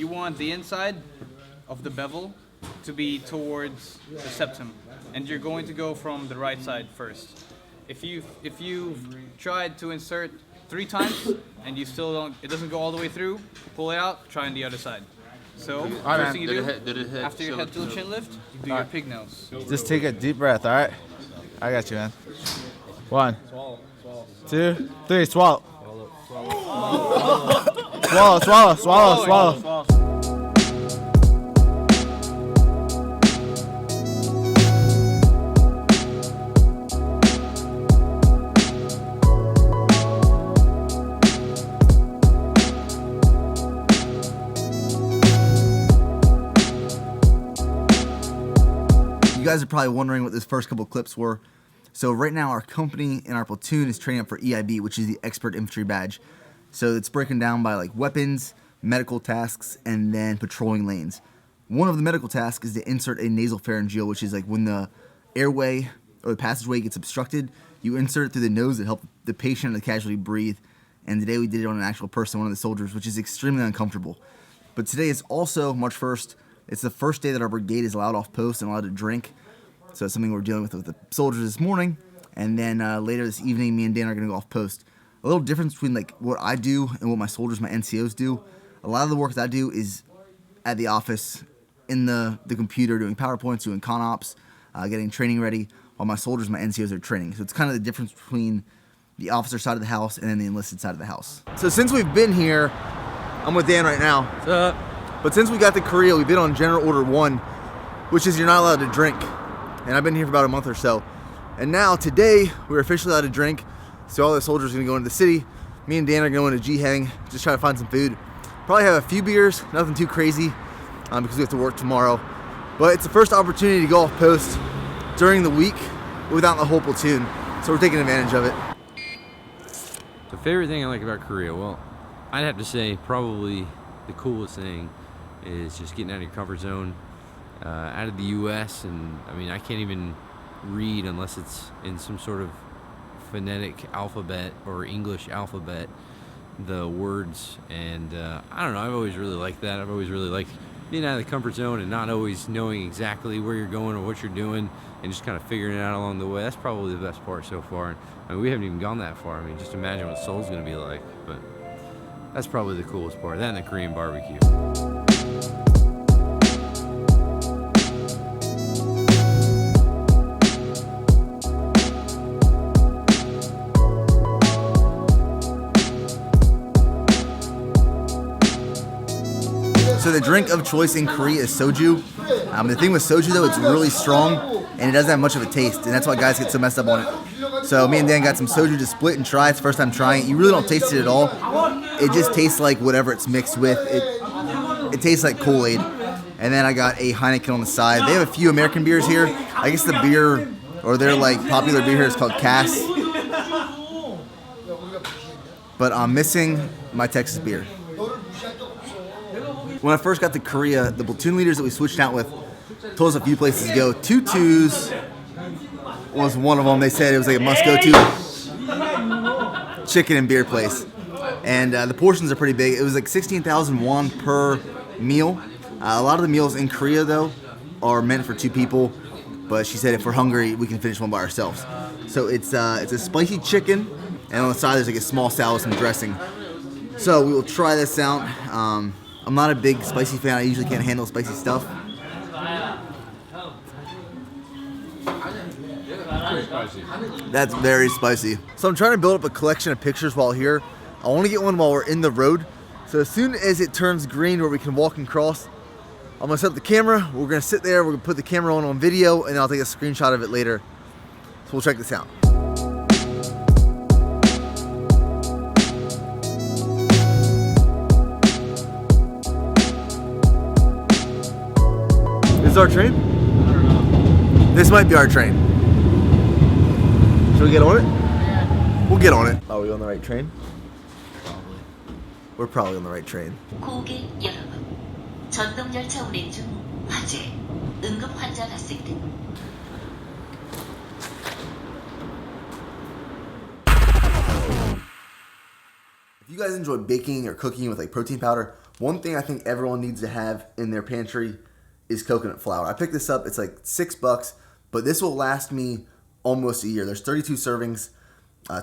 you want the inside of the bevel to be towards the septum, and you're going to go from the right side first. If you tried to insert 3 times and you still don't, it doesn't go all the way through, pull it out, try on the other side. So, first thing you do, after your head to the chin lift, you do your pig nose. Just take a deep breath, all right? I got you, man. 1, 2, 3, swallow. Swallow. You guys are probably wondering what this first couple clips were. So right now our company and our platoon is training up for EIB, which is the Expert Infantry Badge. So it's broken down by like weapons, medical tasks, and then patrolling lanes. One of the medical tasks is to insert a nasopharyngeal, which is like when the airway or the passageway gets obstructed, you insert it through the nose to help the patient or the casualty breathe. And today we did it on an actual person, one of the soldiers, which is extremely uncomfortable. But today is also March 1st. It's the first day that our brigade is allowed off post and allowed to drink. So it's something we're dealing with the soldiers this morning. And then later this evening, me and Dan are going to go off post. A little difference between like what I do and what my soldiers, my NCOs do. A lot of the work that I do is at the office, in the computer, doing PowerPoints, doing con ops, getting training ready, while my soldiers, my NCOs are training. So it's kind of the difference between the officer side of the house and then the enlisted side of the house. So since we've been here, I'm with Dan right now. What's up? But since we got to Korea, we've been on General Order 1, which is you're not allowed to drink. And I've been here for about a month or so. And now, today, we're officially allowed to drink. So all the soldiers are going to go into the city. Me and Dan are going to G-Hang, just try to find some food. Probably have a few beers, nothing too crazy, because we have to work tomorrow. But it's the first opportunity to go off post during the week without the whole platoon. So we're taking advantage of it. The favorite thing I like about Korea, well, I'd have to say probably the coolest thing is just getting out of your comfort zone, out of the U.S. And I mean, I can't even read unless it's in some sort of phonetic alphabet or English alphabet, the words. And I don't know, I've always really liked that. I've always really liked being out of the comfort zone and not always knowing exactly where you're going or what you're doing and just kind of figuring it out along the way. That's probably the best part so far. I mean, we haven't even gone that far. I mean, just imagine what Seoul's going to be like. But that's probably the coolest part. That and the Korean barbecue. So the drink of choice in Korea is soju. The thing with soju though, it's really strong and it doesn't have much of a taste, and that's why guys get so messed up on it. So me and Dan got some soju to split and try. It's the first time trying it. You really don't taste it at all. It just tastes like whatever it's mixed with. It tastes like Kool-Aid. And then I got a Heineken on the side. They have a few American beers here. I guess the beer, or their like popular beer here is called Cass. But I'm missing my Texas beer. When I first got to Korea, the platoon leaders that we switched out with told us a few places to go. Tutu's was one of them. They said it was like a must-go-to chicken and beer place. And the portions are pretty big. It was like 16,000 won per meal. A lot of the meals in Korea, though, are meant for 2 people. But she said if we're hungry, we can finish one by ourselves. So it's a spicy chicken, and on the side there's like a small salad with some dressing. So we will try this out. I'm not a big spicy fan. I usually can't handle spicy stuff. That's very spicy. So I'm trying to build up a collection of pictures while here. I want to get one while we're in the road. So as soon as it turns green where we can walk and cross, I'm going to set up the camera. We're going to sit there. We're going to put the camera on video, and I'll take a screenshot of it later. So we'll check this out. This is our train? This might be our train. Should we get on it? Yeah. We'll get on it. Are we on the right train? Probably. We're probably on the right train. 고객 여러분, 전동열차 운행 중 화재, 응급 환자 발생등. If you guys enjoy baking or cooking with like protein powder, One thing I think everyone needs to have in their pantry is coconut flour. I picked this up. It's like $6, but this will last me almost a year. There's 32 servings.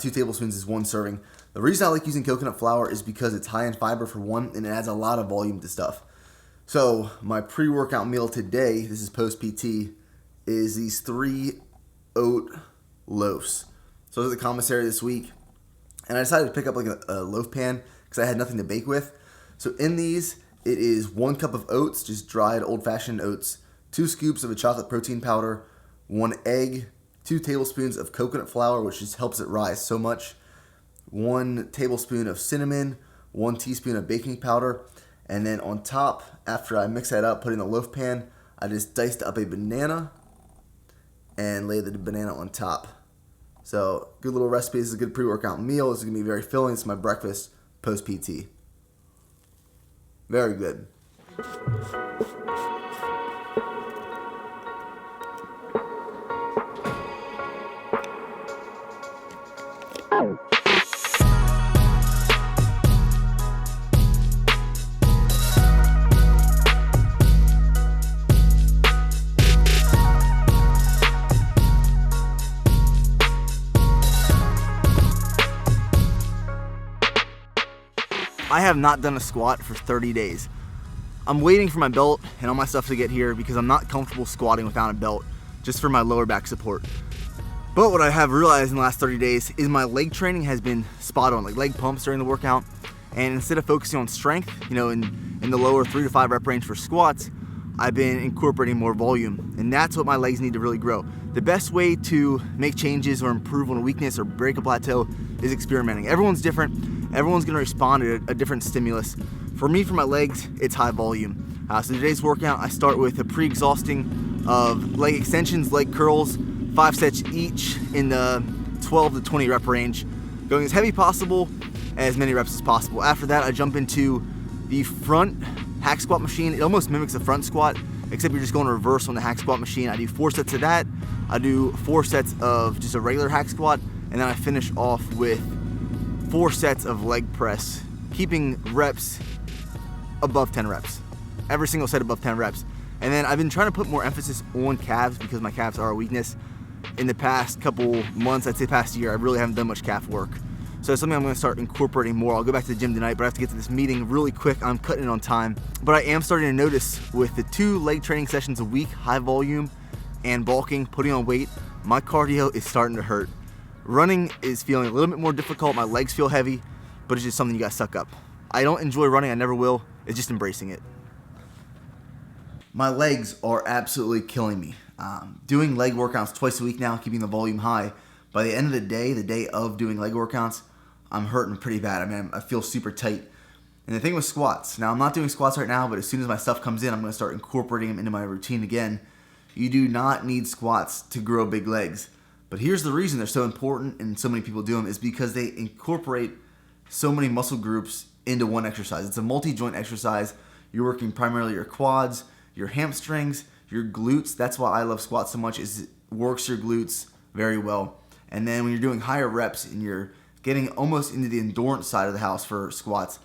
2 tablespoons is 1 serving. The reason I like using coconut flour is because it's high in fiber for one, and it adds a lot of volume to stuff. So my pre-workout meal today, this is post-PT, is these 3 oat loaves. So I was at the commissary this week, and I decided to pick up like a loaf pan because I had nothing to bake with. So in these, it is 1 cup of oats, just dried old-fashioned oats, 2 scoops of a chocolate protein powder, 1 egg, 2 tablespoons of coconut flour, which just helps it rise so much, 1 tablespoon of cinnamon, 1 teaspoon of baking powder, and then on top, after I mix that up, put in the loaf pan, I just diced up a banana and laid the banana on top. So, good little recipe. This is a good pre-workout meal. This is going to be very filling. It's my breakfast post-PT. Very good. I have not done a squat for 30 days. I'm waiting for my belt and all my stuff to get here because I'm not comfortable squatting without a belt, just for my lower back support. But what I have realized in the last 30 days is my leg training has been spot on, like leg pumps during the workout. And instead of focusing on strength, in the lower 3 to 5 rep range for squats, I've been incorporating more volume. And that's what my legs need to really grow. The best way to make changes or improve on a weakness or break a plateau is experimenting. Everyone's different. Everyone's gonna respond to a different stimulus. For me, for my legs, it's high volume. So today's workout, I start with a pre-exhausting of leg extensions, leg curls, 5 sets each in the 12 to 20 rep range, going as heavy possible, as many reps as possible. After that, I jump into the front hack squat machine. It almost mimics a front squat, except you're just going reverse on the hack squat machine. I do 4 sets of that. I do 4 sets of just a regular hack squat, and then I finish off with 4 sets of leg press, keeping reps above 10 reps. Every single set above 10 reps. And then I've been trying to put more emphasis on calves because my calves are a weakness. In the past couple months, I'd say past year, I really haven't done much calf work. So it's something I'm gonna start incorporating more. I'll go back to the gym tonight, but I have to get to this meeting really quick. I'm cutting it on time. But I am starting to notice with the 2 leg training sessions a week, high volume and bulking, putting on weight, my cardio is starting to hurt. Running is feeling a little bit more difficult. My legs feel heavy, but it's just something you gotta suck up. I don't enjoy running, I never will. It's just embracing it. My legs are absolutely killing me. Doing leg workouts twice a week now, keeping the volume high. By the end of the day of doing leg workouts, I'm hurting pretty bad. I mean, I feel super tight. And the thing with squats, now I'm not doing squats right now, but as soon as my stuff comes in, I'm gonna start incorporating them into my routine again. You do not need squats to grow big legs. But here's the reason they're so important and so many people do them is because they incorporate so many muscle groups into one exercise. It's a multi-joint exercise. You're working primarily your quads, your hamstrings, your glutes. That's why I love squats so much, is it works your glutes very well. And then when you're doing higher reps and you're getting almost into the endurance side of the house for squats,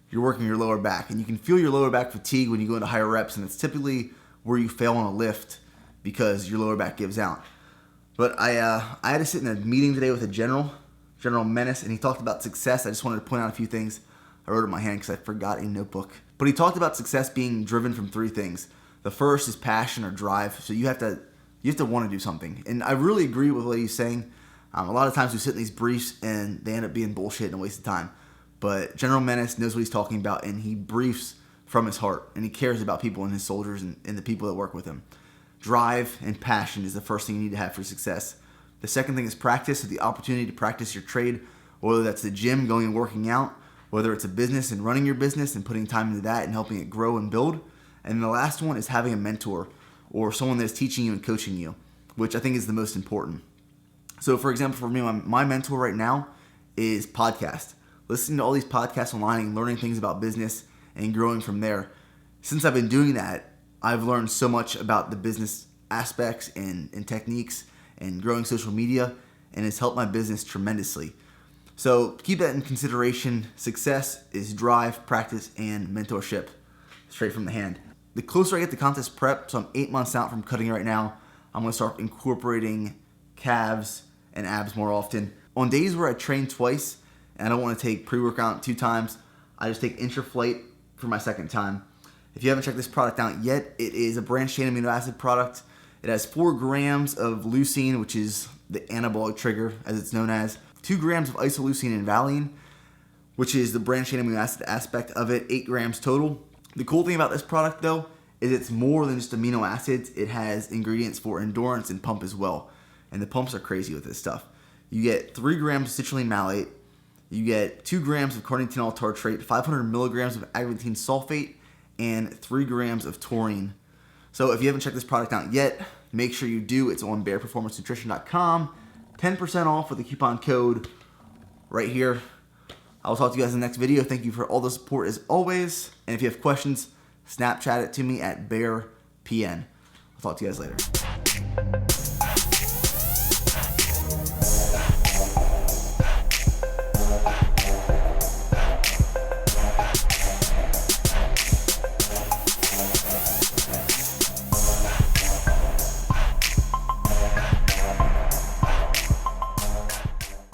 you're working your lower back. And you can feel your lower back fatigue when you go into higher reps, and it's typically where you fail on a lift because your lower back gives out. But I had to sit in a meeting today with a General Menace, and he talked about success. I just wanted to point out a few things. I wrote it in my hand because I forgot a notebook. But he talked about success being driven from 3 things. The first is passion or drive. So you have to want to do something. And I really agree with what he's saying. A lot of times we sit in these briefs and they end up being bullshit and a waste of time. But General Menace knows what he's talking about, and he briefs from his heart, and he cares about people and his soldiers and the people that work with him. Drive and passion is the first thing you need to have for success. The second thing is practice, so the opportunity to practice your trade, whether that's the gym, going and working out, whether it's a business and running your business and putting time into that and helping it grow and build. And the last one is having a mentor or someone that's teaching you and coaching you, which I think is the most important. So for example, for me, my mentor right now is podcast. Listening to all these podcasts online and learning things about business and growing from there. Since I've been doing that, I've learned so much about the business aspects and techniques and growing social media, and it's helped my business tremendously. So keep that in consideration. Success is drive, practice, and mentorship, straight from the hand. The closer I get to contest prep, so I'm 8 months out from cutting right now, I'm gonna start incorporating calves and abs more often. On days where I train twice and I don't want to take pre-workout 2 times, I just take Intraflight for my second time. If you haven't checked this product out yet, it is a branched chain amino acid product. It has 4 grams of leucine, which is the anabolic trigger, as it's known as, 2 grams of isoleucine and valine, which is the branched chain amino acid aspect of it, 8 grams total. The cool thing about this product, though, is it's more than just amino acids. It has ingredients for endurance and pump as well. And the pumps are crazy with this stuff. You get 3 grams of citrulline malate, you get 2 grams of carnitine tartrate, 500 milligrams of agrantine sulfate, and 3 grams of taurine. So if you haven't checked this product out yet, make sure you do. It's on bearperformancenutrition.com. 10% off with the coupon code right here. I'll talk to you guys in the next video. Thank you for all the support as always. And if you have questions, Snapchat it to me at BearPN. I'll talk to you guys later.